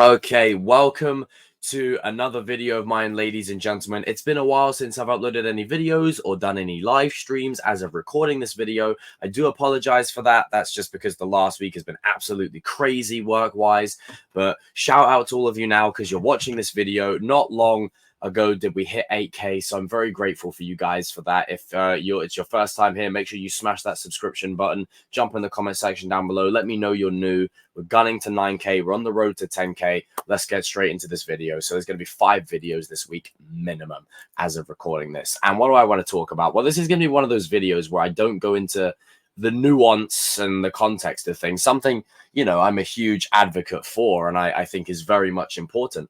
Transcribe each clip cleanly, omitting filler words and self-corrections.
Okay, welcome to another video of mine, ladies and gentlemen. It's been a while since I've uploaded any videos or done any live streams as of recording this video. I do apologize for that. That's just because the last week has been absolutely crazy work-wise. But shout out to all of you now because you're watching this video. Not long ago did we hit 8K, so I'm very grateful for you guys for that. If it's your first time here, make sure you smash that subscription button. Jump in the comment section down below. Let me know you're new. We're gunning to 9K. We're on the road to 10K. Let's get straight into this video. So there's going to be 5 videos this week minimum as of recording this. And what do I want to talk about? Well, this is going to be one of those videos where I don't go into the nuance and the context of things. Something, I'm a huge advocate for, and I think is very much important.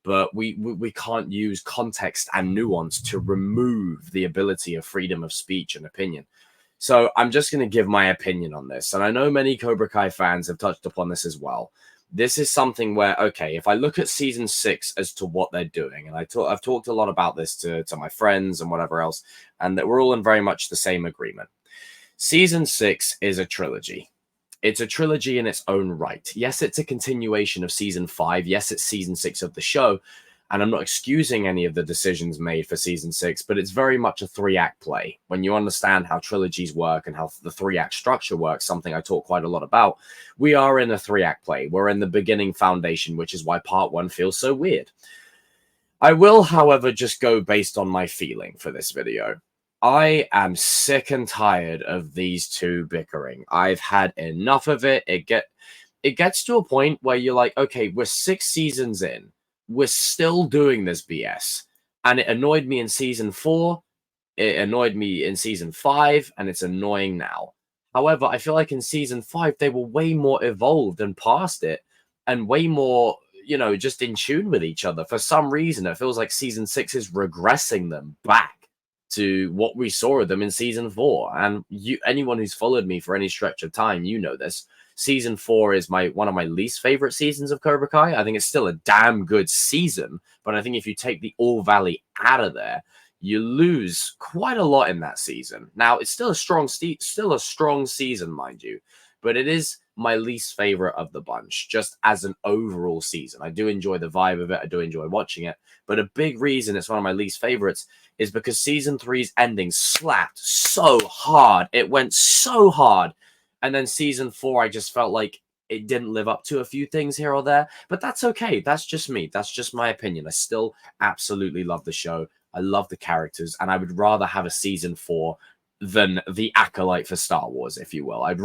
But we can't use context and nuance to remove the ability of freedom of speech and opinion. So I'm just going to give my opinion on this. And I know many Cobra Kai fans have touched upon this as well. This is something where, okay, if I look at season 6 as to what they're doing, and I've talked a lot about this to my friends and whatever else, and that we're all in very much the same agreement. Season 6 is a trilogy. It's a trilogy in its own right. Yes, it's a continuation of season 5. Yes, it's season 6 of the show. And I'm not excusing any of the decisions made for season 6, but it's very much a 3-act play. When you understand how trilogies work and how the 3-act structure works, something I talk quite a lot about, we are in a 3-act play. We're in the beginning foundation, which is why part 1 feels so weird. I will, however, just go based on my feeling for this video. I am sick and tired of these two bickering. I've had enough of it. It gets to a point where you're like, okay, we're 6 seasons in. We're still doing this BS. And it annoyed me in season 4. It annoyed me in season 5. And it's annoying now. However, I feel like in season 5, they were way more evolved and past it. And way more, just in tune with each other. For some reason, it feels like season 6 is regressing them back to what we saw of them in season 4. And anyone who's followed me for any stretch of time, you know this. Season 4 is one of my least favorite seasons of Cobra Kai. I think it's still a damn good season, but I think if you take the All Valley out of there, you lose quite a lot in that season. Now, it's still a strong season, mind you, but it is my least favorite of the bunch, just as an overall season. I do enjoy the vibe of it. I do enjoy watching it, but a big reason it's one of my least favorites is because season 3's ending slapped so hard. It went so hard. And then season 4, I just felt like it didn't live up to a few things here or there. But that's okay. That's just me. That's just my opinion. I still absolutely love the show. I love the characters. And I would rather have a season 4 than the Acolyte for Star Wars, if you will. I'd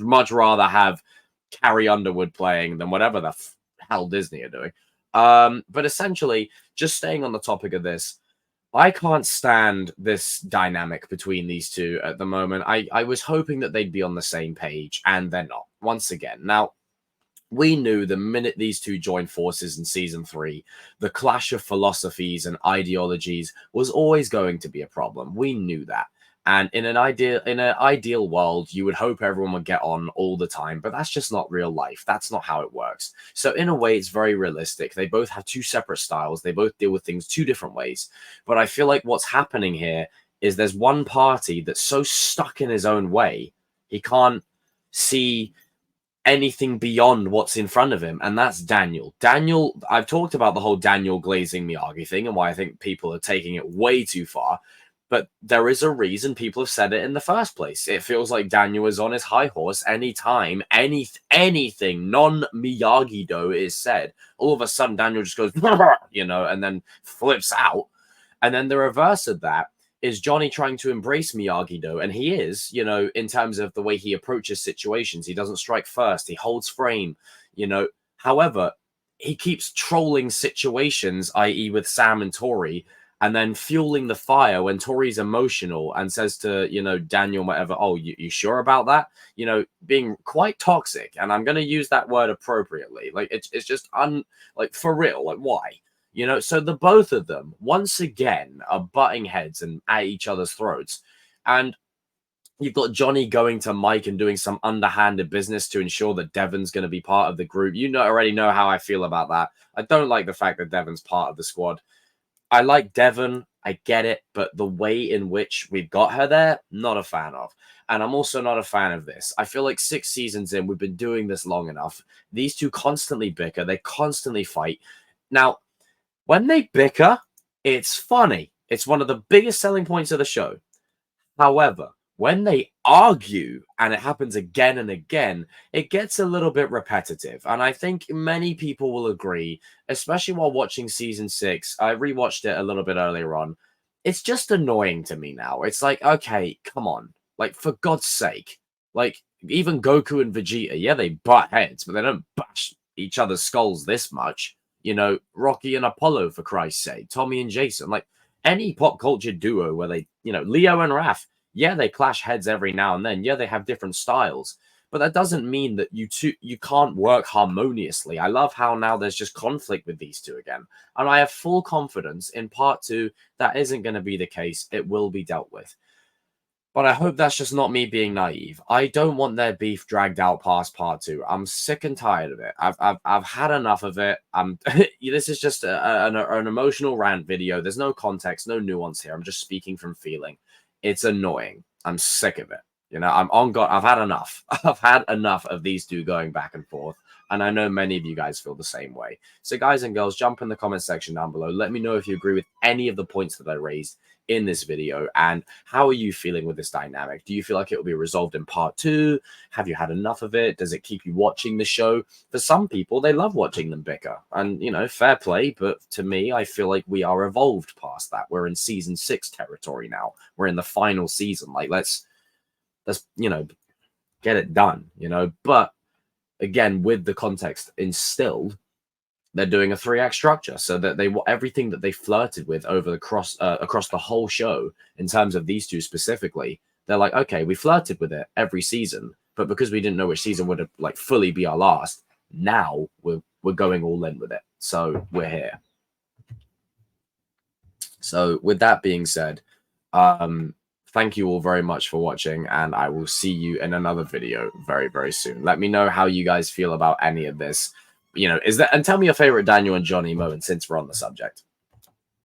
much rather have Carrie Underwood playing than whatever the hell Disney are doing. But essentially, just staying on the topic of this, I can't stand this dynamic between these two at the moment. I was hoping that they'd be on the same page, and they're not, once again. Now, we knew the minute these two joined forces in season 3, the clash of philosophies and ideologies was always going to be a problem. We knew that. And in an ideal world, you would hope everyone would get on all the time, but that's just not real life. That's not how it works. So in a way, it's very realistic. They both have 2 separate styles. They both deal with things 2 different ways. But I feel like what's happening here is there's one party that's so stuck in his own way, he can't see anything beyond what's in front of him, and that's Daniel. I've talked about the whole Daniel glazing Miyagi thing and why I think people are taking it way too far. But there is a reason people have said it in the first place. It feels like Daniel is on his high horse anytime anything non-Miyagi-Do is said. All of a sudden, Daniel just goes, and then flips out. And then the reverse of that is Johnny trying to embrace Miyagi-Do. And he is, in terms of the way he approaches situations. He doesn't strike first. He holds frame, However, he keeps trolling situations, i.e. with Sam and Tori, and then fueling the fire when Tori's emotional and says to, Daniel, whatever, oh, you sure about that? Being quite toxic. And I'm going to use that word appropriately. Like, it's just, for real, like, why? So the both of them, once again, are butting heads and at each other's throats. And you've got Johnny going to Mike and doing some underhanded business to ensure that Devon's going to be part of the group. Already know how I feel about that. I don't like the fact that Devon's part of the squad. I like Devon, I get it, but the way in which we've got her there, not a fan of. And I'm also not a fan of this. I feel like 6 seasons in, we've been doing this long enough. These two constantly bicker, they constantly fight. Now, when they bicker, it's funny. It's one of the biggest selling points of the show. However, when they argue and it happens again and again, it gets a little bit repetitive. And I think many people will agree, especially while watching season 6. I rewatched it a little bit earlier on. It's just annoying to me now. It's like, okay, come on. Like, for God's sake. Like, even Goku and Vegeta, yeah, they butt heads, but they don't bash each other's skulls this much. You know, Rocky and Apollo, for Christ's sake, Tommy and Jason. Like, any pop culture duo where they, you know, Leo and Raph, yeah, they clash heads every now and then. Yeah, they have different styles, but that doesn't mean that you can't work harmoniously. I love how now there's just conflict with these two again, and I have full confidence in part 2 that isn't going to be the case. It will be dealt with. But I hope that's just not me being naive. I don't want their beef dragged out past part 2. I'm sick and tired of it. I've had enough of it. This is just an emotional rant video. There's no context, no nuance here. I'm just speaking from feeling. It's annoying. I'm sick of it. You know, I'm on God. I've had enough. I've had enough of these two going back and forth. And I know many of you guys feel the same way. So guys and girls, jump in the comment section down below. Let me know if you agree with any of the points that I raised in this video, and how are you feeling with this dynamic? Do you feel like it will be resolved in part 2? Have you had enough of it? Does it keep you watching the show? For some people, they love watching them bicker, and you know, fair play. But to me, I feel like we are evolved past that. We're in season 6 territory now. We're in the final season. Like, let's you know, get it done, you know. But again, with the context instilled, they're doing a 3-act structure, so that everything that they flirted with over across the whole show, in terms of these two specifically, they're like, okay, we flirted with it every season, but because we didn't know which season would like fully be our last, now we're going all in with it. So we're here. So with that being said, thank you all very much for watching, and I will see you in another video very, very soon. Let me know how you guys feel about any of this. You know, and tell me your favorite Daniel and Johnny moment since we're on the subject.